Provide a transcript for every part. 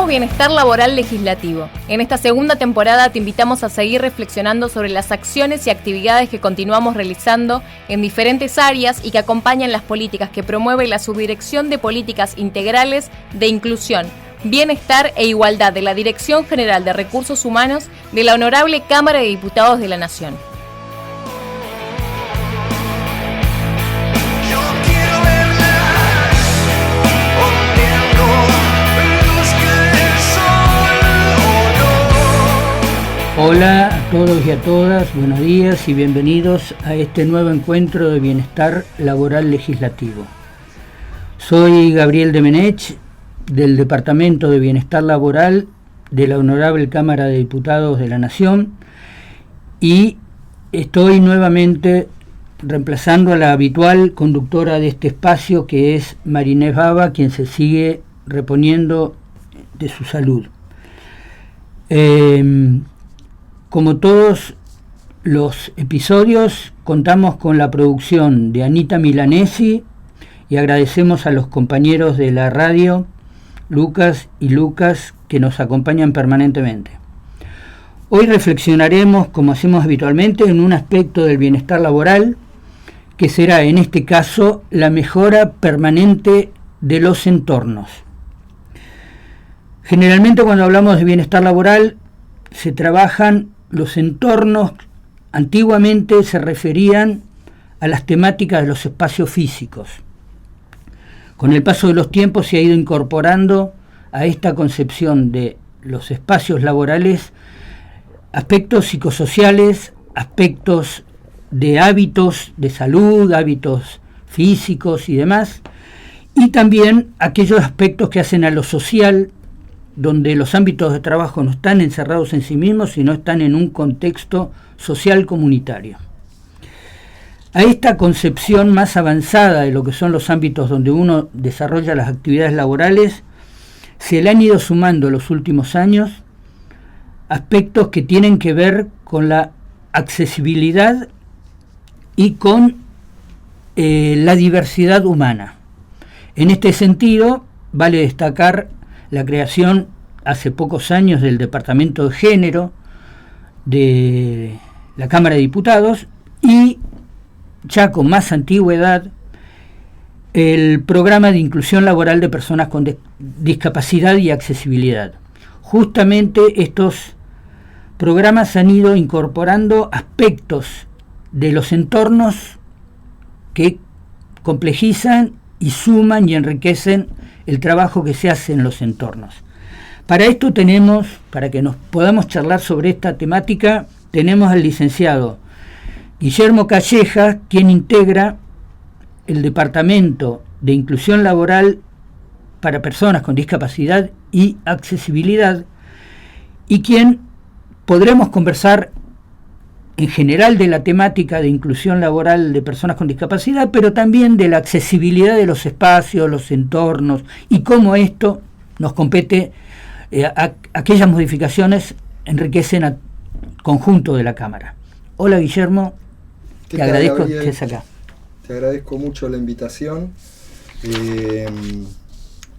Bienestar Laboral Legislativo. En esta segunda temporada te invitamos a seguir reflexionando sobre las acciones y actividades que continuamos realizando en diferentes áreas y que acompañan las políticas que promueve la Subdirección de Políticas Integrales de Inclusión, Bienestar e Igualdad de la Dirección General de Recursos Humanos de la Honorable Cámara de Diputados de la Nación. Hola a todos y a todas, buenos días y bienvenidos a este nuevo encuentro de Bienestar Laboral Legislativo. Soy Gabriel Demenech, del Departamento de Bienestar Laboral de la Honorable Cámara de Diputados de la Nación, y estoy nuevamente reemplazando a la habitual conductora de este espacio, que es Marinés Baba, quien se sigue reponiendo de su salud. Como todos los episodios, contamos con la producción de Anita Milanesi y agradecemos a los compañeros de la radio, Lucas y Lucas, que nos acompañan permanentemente. Hoy reflexionaremos, como hacemos habitualmente, en un aspecto del bienestar laboral, que será en este caso la mejora permanente de los entornos. Generalmente cuando hablamos de bienestar laboral se trabajan los entornos. Antiguamente se referían a las temáticas de los espacios físicos. Con el paso de los tiempos se ha ido incorporando a esta concepción de los espacios laborales aspectos psicosociales, aspectos de hábitos de salud, hábitos físicos y demás, y también aquellos aspectos que hacen a lo social, donde los ámbitos de trabajo no están encerrados en sí mismos, sino están en un contexto social comunitario. A esta concepción más avanzada de lo que son los ámbitos donde uno desarrolla las actividades laborales, se le han ido sumando en los últimos años aspectos que tienen que ver con la accesibilidad y con la diversidad humana. En este sentido, vale destacar la creación hace pocos años del Departamento de Género de la Cámara de Diputados, y ya con más antigüedad el Programa de Inclusión Laboral de Personas con Discapacidad y Accesibilidad. Justamente estos programas han ido incorporando aspectos de los entornos que complejizan y suman y enriquecen el trabajo que se hace en los entornos. Para esto tenemos, para que nos podamos charlar sobre esta temática, tenemos al licenciado Guillermo Calleja, quien integra el Departamento de Inclusión Laboral para Personas con Discapacidad y Accesibilidad, y quien podremos conversar en general de la temática de inclusión laboral de personas con discapacidad, pero también de la accesibilidad de los espacios, los entornos, y cómo esto nos compete, aquellas modificaciones enriquecen al conjunto de la Cámara. Hola Guillermo, te agradezco que estés acá. Te agradezco mucho la invitación.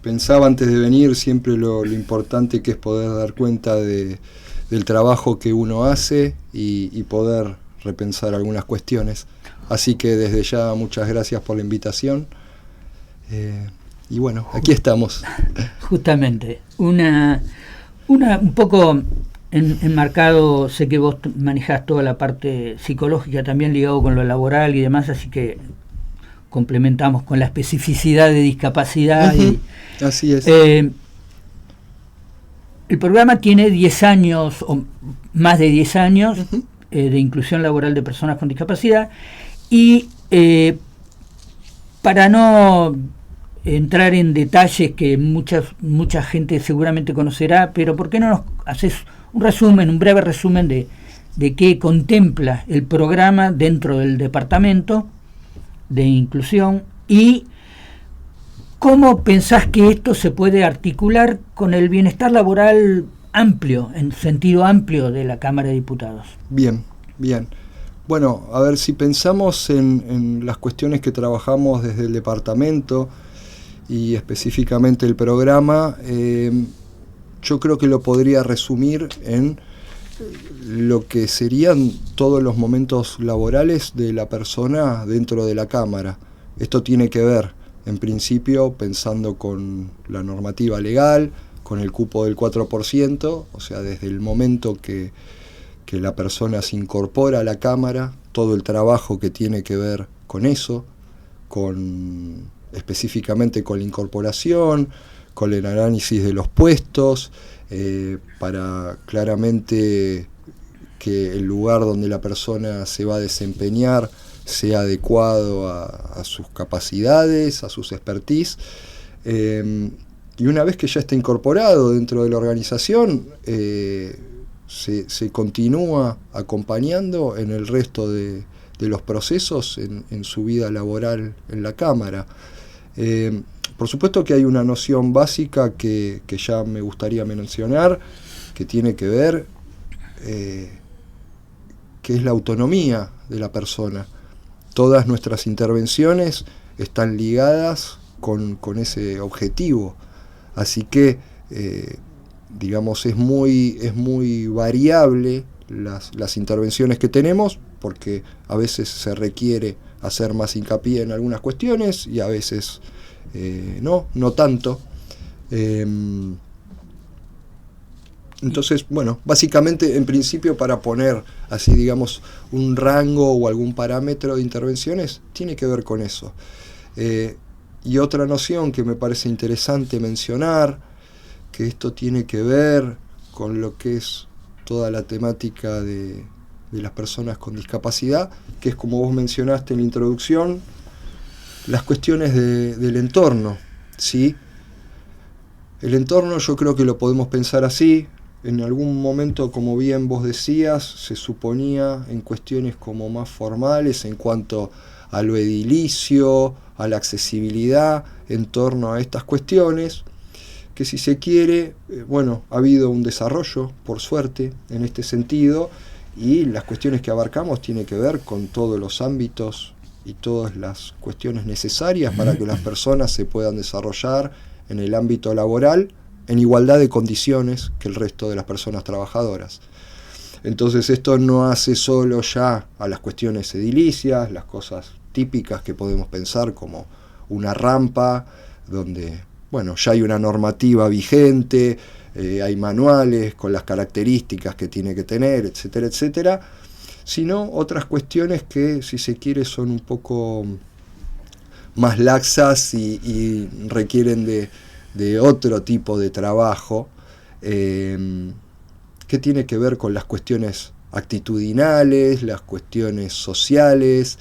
Pensaba antes de venir siempre lo importante que es poder dar cuenta del trabajo que uno hace y poder repensar algunas cuestiones. Así que desde ya muchas gracias por la invitación. Y bueno, aquí estamos. Justamente, un poco enmarcado, sé que vos manejás toda la parte psicológica también ligado con lo laboral y demás, así que complementamos con la especificidad de discapacidad. Uh-huh. Así es. El programa tiene 10 años, o más de 10 años, uh-huh, de inclusión laboral de personas con discapacidad, y para no entrar en detalles que mucha gente seguramente conocerá, pero ¿por qué no nos haces un breve resumen de qué contempla el programa dentro del Departamento de Inclusión y cómo pensás que esto se puede articular con el bienestar laboral amplio, en sentido amplio de la Cámara de Diputados? Bien. Bueno, a ver, si pensamos en las cuestiones que trabajamos desde el departamento y específicamente el programa, yo creo que lo podría resumir en lo que serían todos los momentos laborales de la persona dentro de la Cámara. Esto tiene que ver, en principio, pensando con la normativa legal, con el cupo del 4%, o sea, desde el momento que la persona se incorpora a la Cámara, todo el trabajo que tiene que ver con eso, específicamente con la incorporación, con el análisis de los puestos, para claramente que el lugar donde la persona se va a desempeñar sea adecuado a sus capacidades, a sus expertise. Y una vez que ya está incorporado dentro de la organización, se continúa acompañando en el resto de los procesos en su vida laboral en la Cámara. Por supuesto que hay una noción básica que ya me gustaría mencionar, que tiene que ver, que es la autonomía de la persona. Todas nuestras intervenciones están ligadas con ese objetivo. Así que, digamos, es muy variable las intervenciones que tenemos, porque a veces se requiere hacer más hincapié en algunas cuestiones y a veces no tanto. Entonces, bueno, básicamente, en principio, para poner así, digamos, un rango o algún parámetro de intervenciones, tiene que ver con eso. Y otra noción que me parece interesante mencionar, que esto tiene que ver con lo que es toda la temática de las personas con discapacidad, que es, como vos mencionaste en la introducción, las cuestiones del entorno, ¿sí? El entorno yo creo que lo podemos pensar así. En algún momento, como bien vos decías, se suponía en cuestiones como más formales en cuanto a lo edilicio, a la accesibilidad en torno a estas cuestiones, que si se quiere, ha habido un desarrollo, por suerte, en este sentido, y las cuestiones que abarcamos tienen que ver con todos los ámbitos y todas las cuestiones necesarias para que las personas se puedan desarrollar en el ámbito laboral en igualdad de condiciones que el resto de las personas trabajadoras. Entonces esto no hace solo ya a las cuestiones edilicias, las cosas típicas que podemos pensar como una rampa, donde ya hay una normativa vigente, hay manuales con las características que tiene que tener, etcétera, etcétera, sino otras cuestiones que, si se quiere, son un poco más laxas y requieren de otro tipo de trabajo, que tiene que ver con las cuestiones actitudinales, las cuestiones sociales,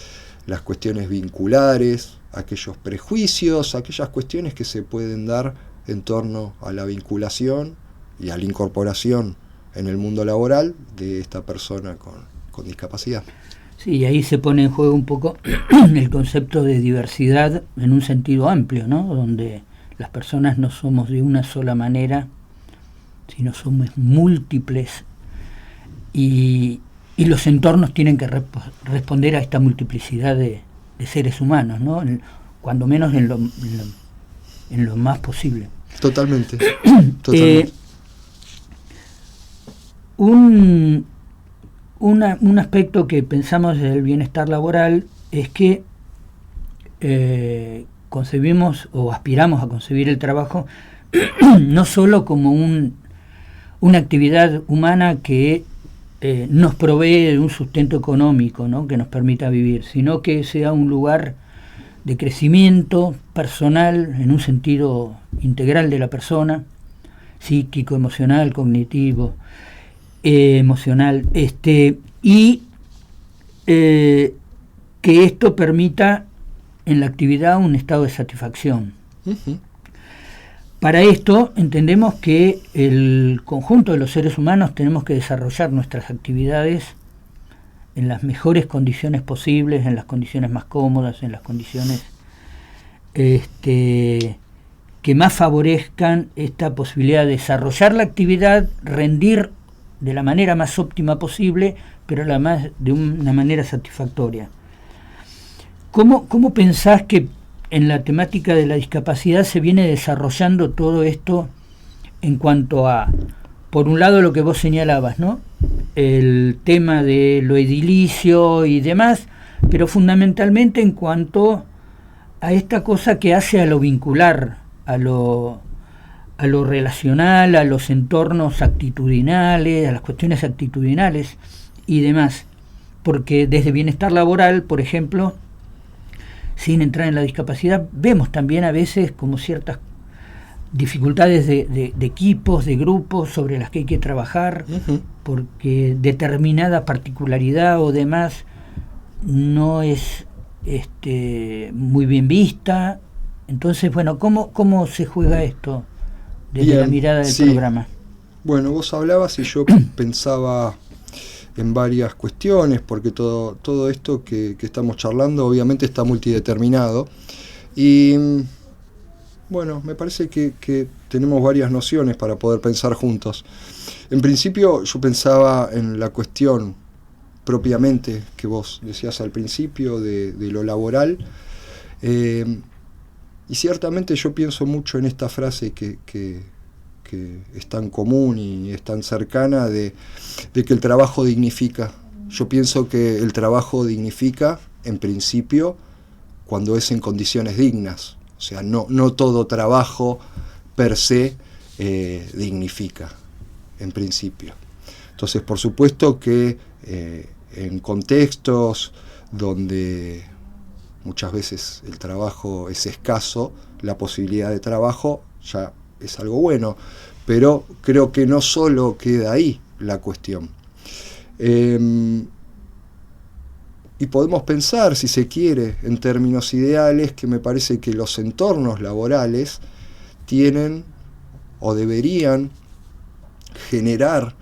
las cuestiones vinculares, aquellos prejuicios, aquellas cuestiones que se pueden dar en torno a la vinculación y a la incorporación en el mundo laboral de esta persona con discapacidad. Sí, y ahí se pone en juego un poco el concepto de diversidad en un sentido amplio, ¿no? Donde las personas no somos de una sola manera, sino somos múltiples, y los entornos tienen que responder a esta multiplicidad de seres humanos, ¿no? Cuando menos en lo más posible. Totalmente. Un aspecto que pensamos del bienestar laboral es que concebimos o aspiramos a concebir el trabajo no solo como una actividad humana que nos provee de un sustento económico, ¿no?, que nos permita vivir, sino que sea un lugar de crecimiento personal en un sentido integral de la persona, psíquico, emocional, cognitivo, emocional, y que esto permita en la actividad un estado de satisfacción. Uh-huh. Para esto entendemos que el conjunto de los seres humanos tenemos que desarrollar nuestras actividades en las mejores condiciones posibles, en las condiciones más cómodas, en las condiciones que más favorezcan esta posibilidad de desarrollar la actividad, rendir de la manera más óptima posible, pero además de una manera satisfactoria. ¿Cómo pensás que en la temática de la discapacidad se viene desarrollando todo esto en cuanto a, por un lado, lo que vos señalabas, ¿no? El tema de lo edilicio y demás, pero fundamentalmente en cuanto a esta cosa que hace a lo vincular, a lo relacional, a los entornos actitudinales, a las cuestiones actitudinales y demás. Porque desde bienestar laboral, por ejemplo, sin entrar en la discapacidad, vemos también a veces como ciertas dificultades de equipos, de grupos sobre las que hay que trabajar, porque determinada particularidad o demás no es muy bien vista. Entonces, bueno, ¿cómo se juega esto desde la mirada del programa? Bueno, vos hablabas y yo pensaba en varias cuestiones, porque todo esto que estamos charlando obviamente está multideterminado. Y bueno, me parece que tenemos varias nociones para poder pensar juntos. En principio yo pensaba en la cuestión propiamente que vos decías al principio de lo laboral, y ciertamente yo pienso mucho en esta frase que es tan común y es tan cercana de que el trabajo dignifica. Yo pienso que el trabajo dignifica, en principio, cuando es en condiciones dignas. O sea, no todo trabajo per se dignifica, en principio. Entonces, por supuesto que en contextos donde muchas veces el trabajo es escaso, la posibilidad de trabajo ya es algo bueno, pero creo que no solo queda ahí la cuestión. Y podemos pensar, si se quiere, en términos ideales, que me parece que los entornos laborales tienen o deberían generar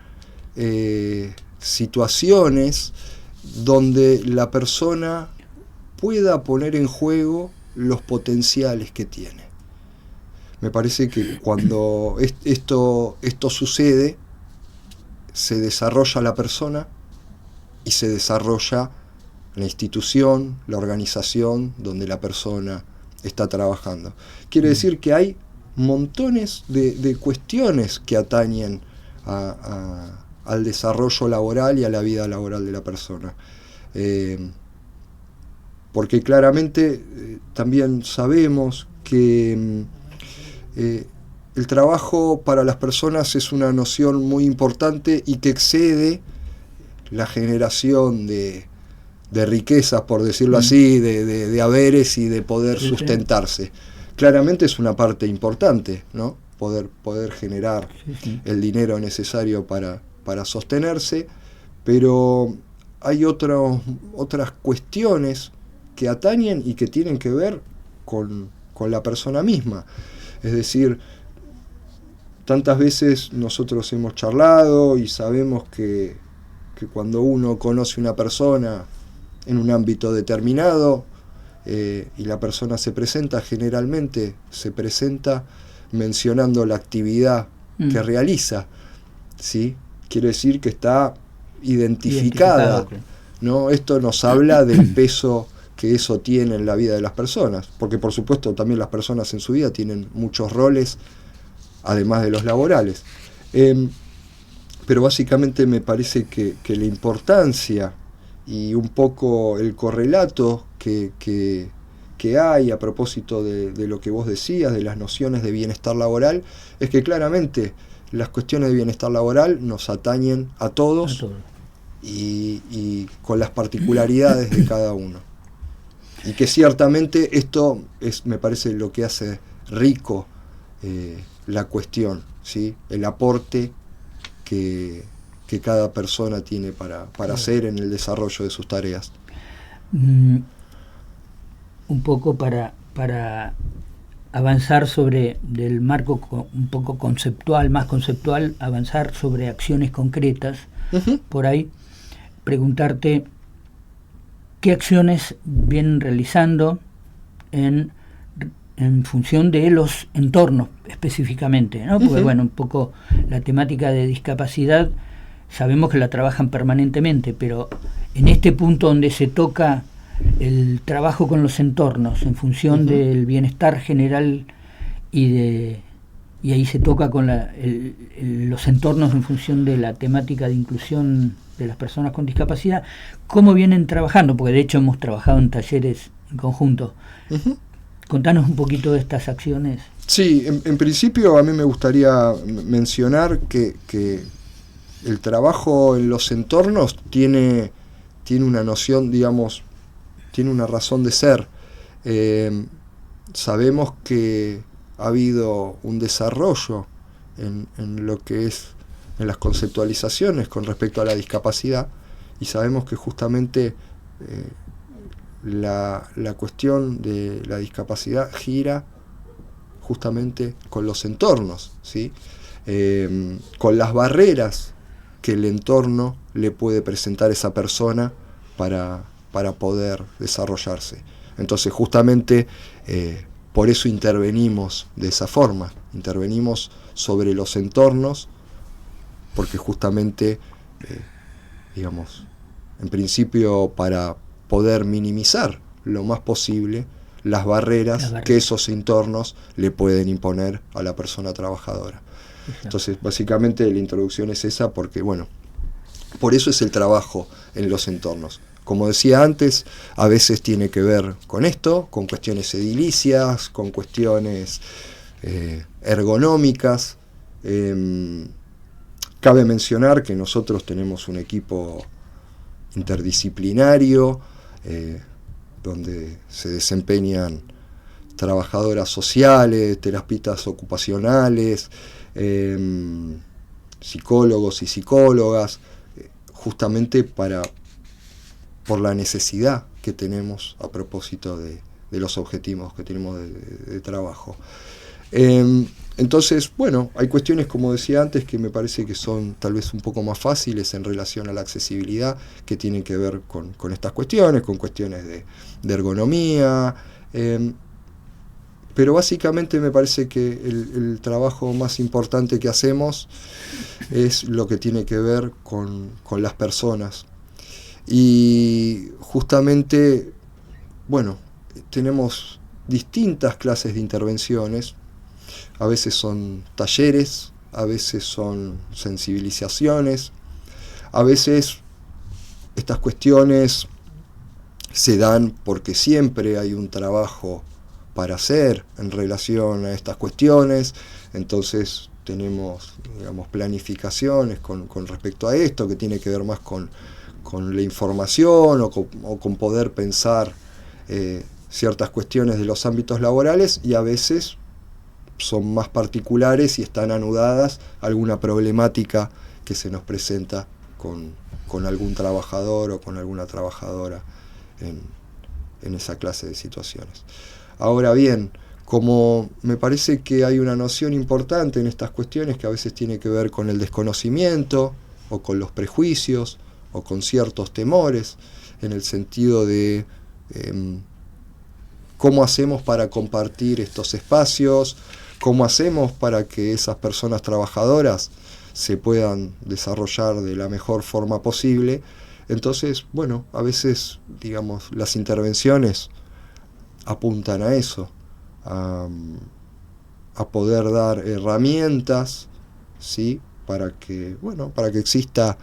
situaciones donde la persona pueda poner en juego los potenciales que tiene. Me parece que cuando esto sucede, se desarrolla la persona y se desarrolla la institución, la organización donde la persona está trabajando. Quiere decir que hay montones de cuestiones que atañen al desarrollo laboral y a la vida laboral de la persona. Porque claramente también sabemos que el trabajo para las personas es una noción muy importante y que excede la generación de riquezas, por decirlo así, de haberes y de poder sustentarse. Claramente es una parte importante, ¿no? Poder generar el dinero necesario para sostenerse, pero hay otras cuestiones que atañen y que tienen que ver con la persona misma. Es decir, tantas veces nosotros hemos charlado y sabemos que cuando uno conoce una persona en un ámbito determinado y la persona se presenta, generalmente se presenta mencionando la actividad que realiza, ¿sí? Quiere decir que está identificada, ¿no? Esto nos habla del peso que eso tiene en la vida de las personas, porque por supuesto también las personas en su vida tienen muchos roles, además de los laborales. Pero básicamente me parece que la importancia y un poco el correlato que hay a propósito de lo que vos decías, de las nociones de bienestar laboral, es que claramente las cuestiones de bienestar laboral nos atañen a todos y con las particularidades de cada uno. Y que ciertamente esto me parece lo que hace rico la cuestión, ¿sí? El aporte que cada persona tiene para hacer en el desarrollo de sus tareas. Un poco para avanzar sobre del marco un poco conceptual, más conceptual, avanzar sobre acciones concretas, por ahí preguntarte qué acciones vienen realizando en función de los entornos específicamente, ¿no? Porque bueno, un poco la temática de discapacidad sabemos que la trabajan permanentemente, pero en este punto donde se toca el trabajo con los entornos en función del bienestar general y y ahí se toca con los entornos en función de la temática de inclusión de las personas con discapacidad, ¿cómo vienen trabajando? Porque de hecho hemos trabajado en talleres en conjunto. Uh-huh. Contanos un poquito de estas acciones. Sí, en principio a mí me gustaría mencionar que el trabajo en los entornos tiene una noción, digamos, tiene una razón de ser. Sabemos que ha habido un desarrollo en lo que es en las conceptualizaciones con respecto a la discapacidad, y sabemos que justamente la cuestión de la discapacidad gira justamente con los entornos, ¿sí? Con las barreras que el entorno le puede presentar a esa persona para poder desarrollarse. Entonces justamente por eso intervenimos de esa forma, intervenimos sobre los entornos, porque justamente, digamos, en principio para poder minimizar lo más posible las barreras que esos entornos le pueden imponer a la persona trabajadora. Exacto. Entonces, básicamente la introducción es esa porque, bueno, por eso es el trabajo en los entornos. Como decía antes, a veces tiene que ver con esto, con cuestiones edilicias, con cuestiones ergonómicas. Cabe mencionar que nosotros tenemos un equipo interdisciplinario, donde se desempeñan trabajadoras sociales, terapeutas ocupacionales, psicólogos y psicólogas, justamente por la necesidad que tenemos a propósito de los objetivos que tenemos de trabajo. Entonces, bueno, hay cuestiones, como decía antes, que me parece que son tal vez un poco más fáciles en relación a la accesibilidad, que tienen que ver con estas cuestiones, con cuestiones de ergonomía, pero básicamente me parece que el trabajo más importante que hacemos es lo que tiene que ver con las personas. Y justamente, bueno, tenemos distintas clases de intervenciones. A veces son talleres, a veces son sensibilizaciones, a veces estas cuestiones se dan porque siempre hay un trabajo para hacer en relación a estas cuestiones, entonces tenemos, digamos, planificaciones con respecto a esto, que tiene que ver más con la información o con poder pensar ciertas cuestiones de los ámbitos laborales, y a veces son más particulares y están anudadas a alguna problemática que se nos presenta con algún trabajador o con alguna trabajadora en esa clase de situaciones. Ahora bien, como me parece que hay una noción importante en estas cuestiones que a veces tiene que ver con el desconocimiento o con los prejuicios o con ciertos temores, en el sentido de cómo hacemos para compartir estos espacios, cómo hacemos para que esas personas trabajadoras se puedan desarrollar de la mejor forma posible. Entonces, bueno, a veces, digamos, las intervenciones apuntan a eso, a poder dar herramientas, ¿sí? para que exista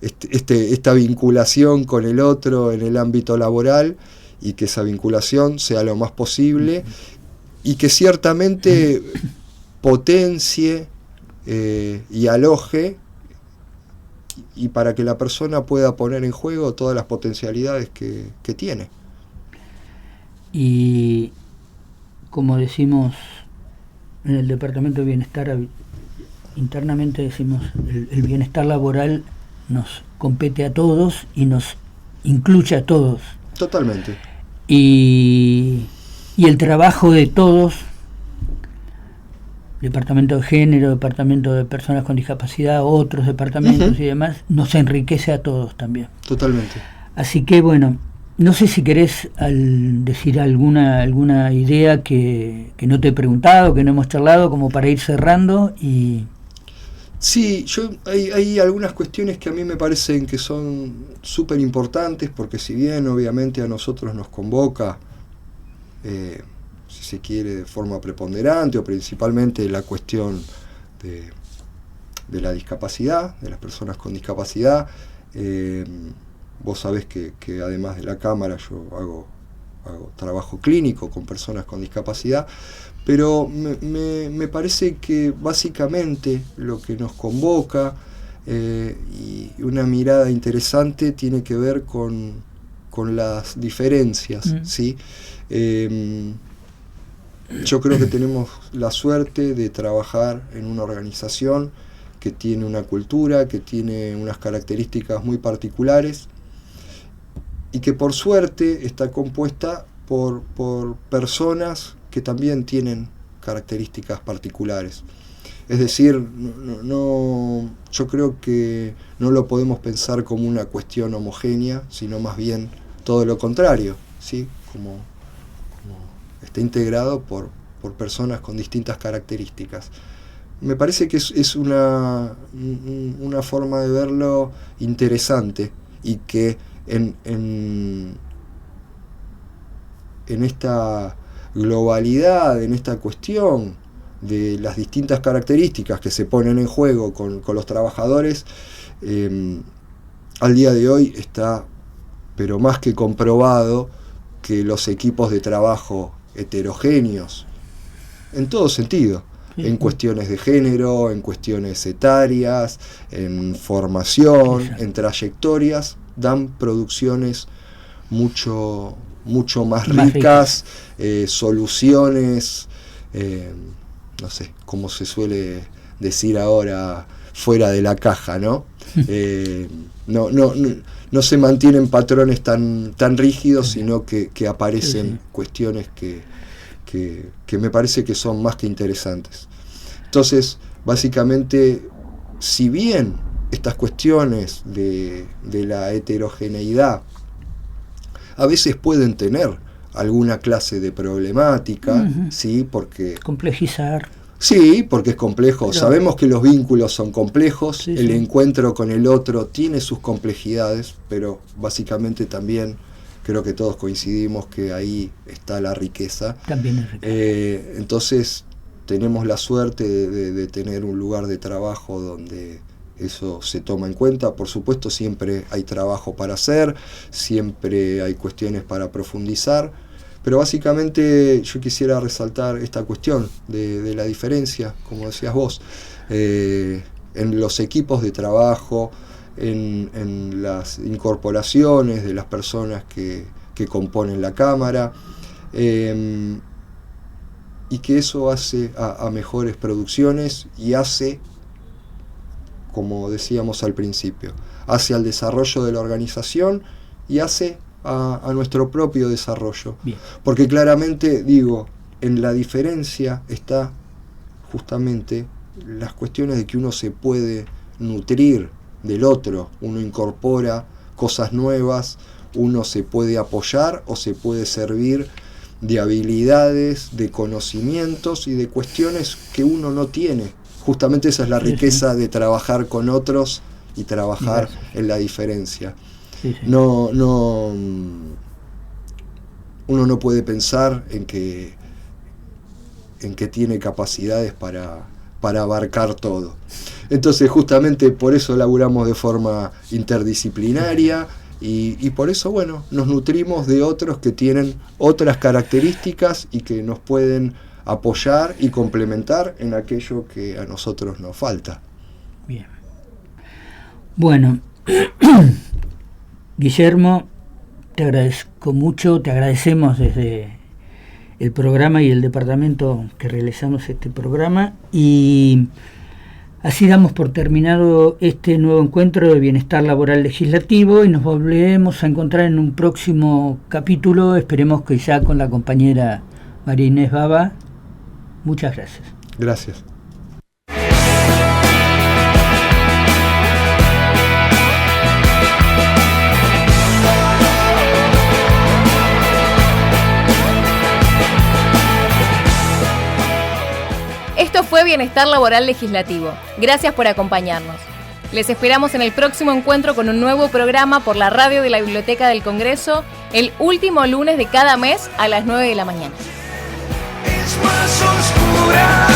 esta vinculación con el otro en el ámbito laboral, y que esa vinculación sea lo más posible y que ciertamente potencie y aloje, y para que la persona pueda poner en juego todas las potencialidades que tiene. Y como decimos en el Departamento de Bienestar, internamente decimos, el bienestar laboral nos compete a todos y nos incluye a todos. Totalmente. Y el trabajo de todos, Departamento de Género, Departamento de Personas con Discapacidad, otros departamentos y demás, nos enriquece a todos también. Totalmente. Así que bueno, no sé si querés decir alguna idea que no te he preguntado, que no hemos charlado, como para ir cerrando. Y sí, hay algunas cuestiones que a mí me parecen que son súper importantes, porque si bien obviamente a nosotros nos convoca, si si se quiere, de forma preponderante o principalmente la cuestión de la discapacidad, de las personas con discapacidad. Vos sabés que además de la Cámara yo hago trabajo clínico con personas con discapacidad, pero me parece que básicamente lo que nos convoca y una mirada interesante tiene que ver con las diferencias, ¿sí? Yo creo que tenemos la suerte de trabajar en una organización que tiene una cultura, que tiene unas características muy particulares y que por suerte está compuesta por personas que también tienen características particulares. Es decir, yo creo que no lo podemos pensar como una cuestión homogénea, sino más bien todo lo contrario, ¿sí? Como está integrado por personas con distintas características. Me parece que es una forma de verlo interesante y que en esta globalidad, en esta cuestión de las distintas características que se ponen en juego con los trabajadores, al día de hoy está, pero más que comprobado, que los equipos de trabajo heterogéneos, en todo sentido, en cuestiones de género, en cuestiones etarias, en formación, en trayectorias, dan producciones mucho más ricas, soluciones, no sé, como se suele decir ahora, fuera de la caja, ¿no? No se mantienen patrones tan rígidos, sino que aparecen cuestiones que me parece que son más que interesantes. Entonces, básicamente, si bien estas cuestiones de la heterogeneidad a veces pueden tener alguna clase de problemática, ¿sí? Porque complejizar. Sí, porque es complejo. Pero sabemos que los vínculos son complejos, el sí. encuentro con el otro tiene sus complejidades, pero básicamente también creo que todos coincidimos que ahí está la riqueza. También es riqueza. Entonces tenemos la suerte de tener un lugar de trabajo donde eso se toma en cuenta. Por supuesto, siempre hay trabajo para hacer, siempre hay cuestiones para profundizar, pero básicamente yo quisiera resaltar esta cuestión de la diferencia, como decías vos, en los equipos de trabajo, en las incorporaciones de las personas que componen la Cámara, y que eso hace a mejores producciones y hace, como decíamos al principio, hace al desarrollo de la organización y hace a nuestro propio desarrollo. Bien. Porque claramente, digo, en la diferencia está justamente las cuestiones de que uno se puede nutrir del otro, uno incorpora cosas nuevas, uno se puede apoyar o se puede servir de habilidades, de conocimientos y de cuestiones que uno no tiene. Justamente esa es la riqueza de trabajar con otros y trabajar en la diferencia. Uno no puede pensar en que tiene capacidades para abarcar todo. Entonces justamente por eso laburamos de forma interdisciplinaria y por eso, bueno, nos nutrimos de otros que tienen otras características y que nos pueden apoyar y complementar en aquello que a nosotros nos falta. Bien. Bueno, Guillermo, te agradezco mucho, te agradecemos desde el programa y el departamento que realizamos este programa, y así damos por terminado este nuevo encuentro de Bienestar Laboral Legislativo y nos volveremos a encontrar en un próximo capítulo, esperemos que ya con la compañera María Inés Baba. Muchas gracias. Gracias. Esto fue Bienestar Laboral Legislativo. Gracias por acompañarnos. Les esperamos en el próximo encuentro con un nuevo programa por la radio de la Biblioteca del Congreso, el último lunes de cada mes a las 9 de la mañana. vez más oscura.